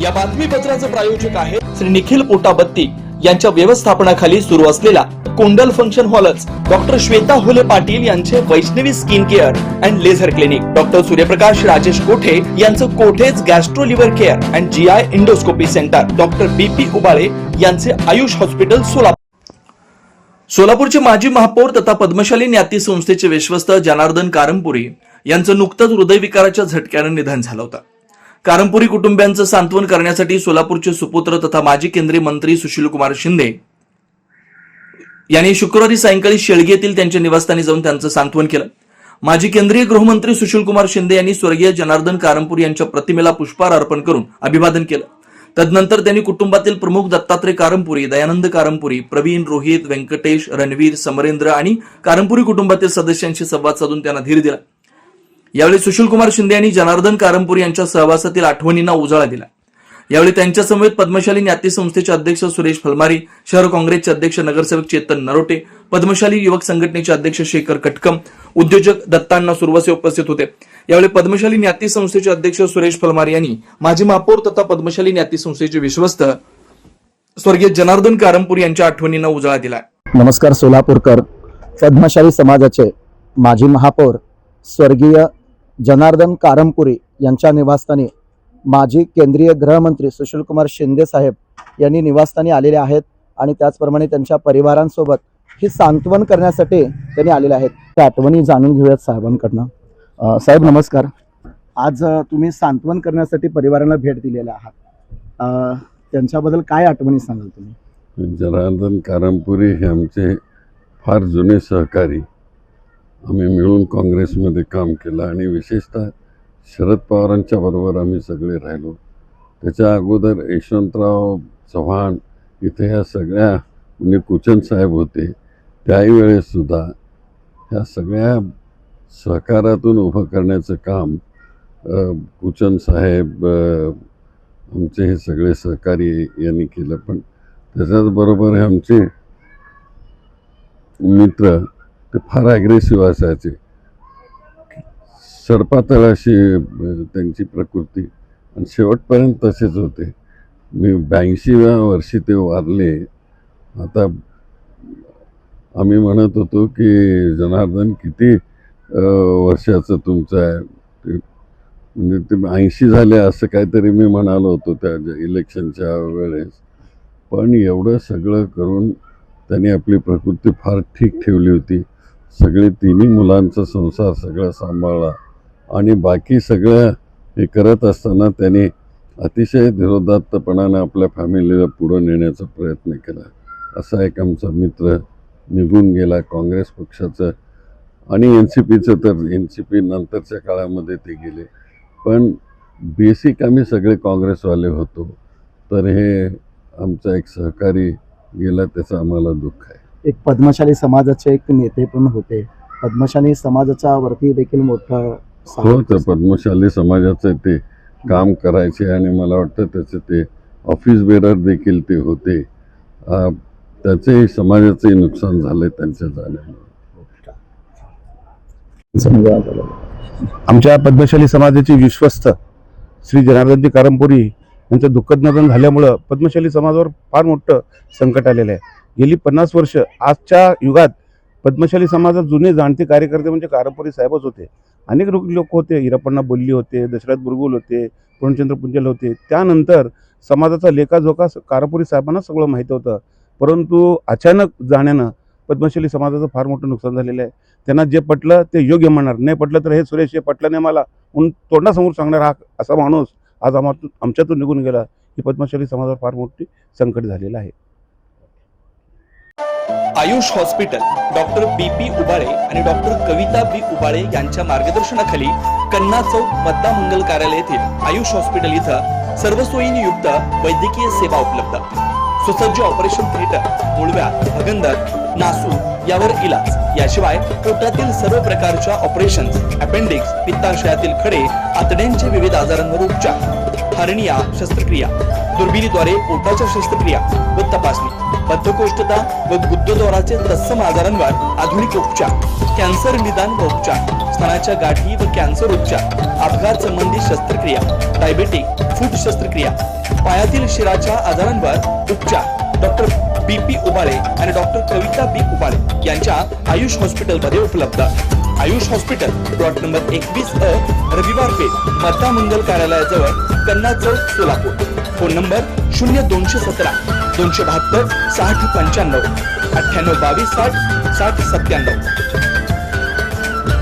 या बातमीपत्राचे प्रायोजक आहे श्री निखिल पोटाबत्ती यांच्या व्यवस्थापनाखाली सुरू असलेला कोंडल फंक्शन हॉलच डॉक्टर श्वेता होले पाटील यांचे Vaishnavi skin care and laser clinic, doctor Suryaprakash Rajesh Kothe यांचं Kothe's gastro liver care and GI endoscopy centre, doctor BP Ubale यांचे आयुष हॉस्पिटल सोलापूर। सोलापूरचे माजी महापौर तथा पद्मशाली न्याती संस्थेचे विश्वस्त जनार्दन कारंपुरी यांचं नुकतंच हृदयविकाराच्या झटक्याने निधन झालं होतं। कारंपुरी कुटुंबियांचं सांत्वन करण्यासाठी सोलापूरचे सुपुत्र तथा माजी केंद्रीय मंत्री सुशीलकुमार शिंदे यांनी शुक्रवारी सायंकाळी शेळगी येथील त्यांच्या निवासस्थानी जाऊन त्यांचं सांत्वन केलं। माजी केंद्रीय गृहमंत्री सुशीलकुमार शिंदे यांनी स्वर्गीय जनार्दन कारंपुरी यांच्या प्रतिमेला पुष्पहार अर्पण करून अभिवादन केलं। तदनंतर त्यांनी कुटुंबातील प्रमुख दत्तात्रय कारंपुरी, दयानंद कारंपुरी, प्रवीण, रोहित, व्यंकटेश, रणवीर, समरेंद्र आणि कारंपुरी कुटुंबातील सदस्यांशी संवाद साधून त्यांना धीर दिला। यावेळी सुशीलकुमार शिंदे यांनी जनार्दन कारंपुरी यांच्या सहवासातील आठवणींना उजाळा दिला। यावेळी त्यांच्या समवेत पद्मशाली न्याती संस्थेचे अध्यक्ष सुरेश फलमारी, शहर काँग्रेसचे अध्यक्ष नगरसेवक चेतन नरोटे, पद्मशाली युवक संघटनेचे अध्यक्ष शेखर कटकम, उद्योजक दत्तांना सुरवसे उपस्थित होते। यावेळी पद्मशाली न्याती संस्थेचे अध्यक्ष सुरेश फलमारी यांनी माजी महापौर तथा पद्मशाली न्याती संस्थेचे विश्वस्त स्वर्गीय जनार्दन कारंपुरी यांच्या आठवणींना उजाळा दिला। नमस्कार सोलापूरकर, पद्मशाली समाजाचे माजी महापौर स्वर्गीय जनार्दन कारंपुरी यांच्या निवासस्थानी माजी केंद्रीय गृहमंत्री सुशीलकुमार शिंदे साहेब यांनी निवासस्थानी आलेले आहेत आणि त्याचप्रमाणे त्यांच्या परिवारांसोबत ही सांत्वन करण्यासाठी त्यांनी आलेले आहेत। त्या आठवणी जाणून घेऊयात साहेबांकडनं। साहेब नमस्कार, आज तुम्ही सांत्वन करण्यासाठी परिवाराला भेट दिलेला आहात, त्यांच्याबद्दल काय आठवणी सांगाल तुम्ही? जनार्दन कारंपुरी हे आमचे फार जुने सहकारी, आम्ही मिळून काँग्रेसमध्ये काम केलं आणि विशेषतः शरद पवारांच्या बरोबर आम्ही सगळे राहिलो। त्याच्या अगोदर यशवंतराव चव्हाण इथे ह्या सगळ्या म्हणजे कुचन साहेब होते, त्याही वेळेससुद्धा ह्या सगळ्या सहकारातून उभं करण्याचं काम कुचन साहेब आमचे हे सगळे सहकारी यांनी केलं। पण त्याच्याचबरोबर हे आमचे मित्र ते फार ॲग्रेसिव्ह असायचे, सरपातळ अशी त्यांची प्रकृती आणि शेवटपर्यंत तसेच होते। मी 82व्या वर्षी ते वारले। आता आम्ही म्हणत होतो की जनार्दन किती वर्षाचं तुमचं आहे, म्हणजे ते 80 झाले असं काहीतरी मी म्हणालो होतो त्या इलेक्शनच्या वेळेस। पण एवढं सगळं करून त्यांनी आपली प्रकृती फार ठीक ठेवली होती। सगळे तिन्ही मुलांचा संसार सगळा सांभाळला आणि बाकी सगळं हे करत असताना त्यांनी अतिशय धीरोदात्तपणाने आपल्या फॅमिलीला पुढं नेण्याचा प्रयत्न केला। असा एक आमचा मित्र निघून गेला काँग्रेस पक्षाचं, आणि NCPचं तर NCP नंतरच्या काळामध्ये ते गेले। पण बेसिक आम्ही सगळे काँग्रेसवाले होतो, तर हे आमचा एक सहकारी गेला, त्याचं आम्हाला दुःख आहे। एक पद्मशाली समाजाचे एक नेते पण होते, पद्मशाली समाजाच्या वरती देखील मोठं हो, तर पद्मशाली समाजाचं ते काम करायचे आणि मला वाटतं त्याचे ते ऑफिस बेरर देखील ते होते। त्याचेही समाजाचंही नुकसान झालंय त्यांच्या जाण्यामुळे। आमच्या पद्मशाली समाजाचे विश्वस्त श्री जनार्दनजी कारंपुरी यांचं दुःखद निधन झाल्यामुळं पद्मशाली समाजावर फार मोठं संकट आलेलं आहे। गेली 50 वर्ष आजच्या युगात पद्मशाली समाजात जुने जाणते कार्यकर्ते म्हणजे कारंपुरी साहेबच होते। अनेक लोक होते, हिरापण्णा बोल्ली होते, दशरथ बुरगुल होते, पूर्णचंद्र पुंजल होते। त्यानंतर समाजाचा लेखाजोखा कारंपुरी साहेबांना सगळं माहिती होतं, परंतु अचानक जाण्यानं पद्मशाली समाजाचं फार मोठं नुकसान झालेलं आहे। त्यांना जे पटलं ते योग्य म्हणणार, नाही पटलं तर हे सुरेश हे पटलं नाही मला म्हणून तोंडासमोर सांगणार हा असा माणूस आज आमच्यातून निघून गेला। ही पद्मशाली समाजावर फार मोठी संकट झालेलं आहे। Ayush hospital doctor BP Ubale आणि डॉक्टर कविता बी उबाळे यांच्या मार्गदर्शनाखाली कन्ना चौक मतदा मंगल कार्यालय येथील आयुष हॉस्पिटल इथं सर्व सोयींनी युक्त वैद्यकीय सेवा उपलब्ध, सुसज्ज ऑपरेशन थिएटर, मुळव्या, भगंदर, नासू यावर इलाज, याशिवाय पोटातील सर्व प्रकारच्या ऑपरेशन्स, अपेंडिक्स, पित्ताशयातील खडे, आतड्यांचे विविध आजारांवर उपचार, हर्निया शस्त्रक्रिया, दुर्बिणीद्वारे पोटाच्या शस्त्रक्रिया व तपासणी, बद्धकोष्ठता व गुदद्वाराचे तत्सम आजारांवर आधुनिक उपचार, कॅन्सर निदान व उपचार, स्तनाच्या गाठी व कॅन्सर उपचार, अपघात संबंधी शस्त्रक्रिया, डायबेटिक, फूट शस्त्रक्रिया, पायातील शिराच्या आजारांवर उपचार डॉक्टर BP उबाळे आणि डॉक्टर कविता B उबाळे यांच्या आयुष हॉस्पिटलमध्ये उपलब्ध. Ayush hospital plot number 21A, रविवार पेठ, माता मंगल कार्यालयाजवळ, कन्ना चौक, सोलापूर. Phone number 0217 272 60 95 98 22 60 60 97.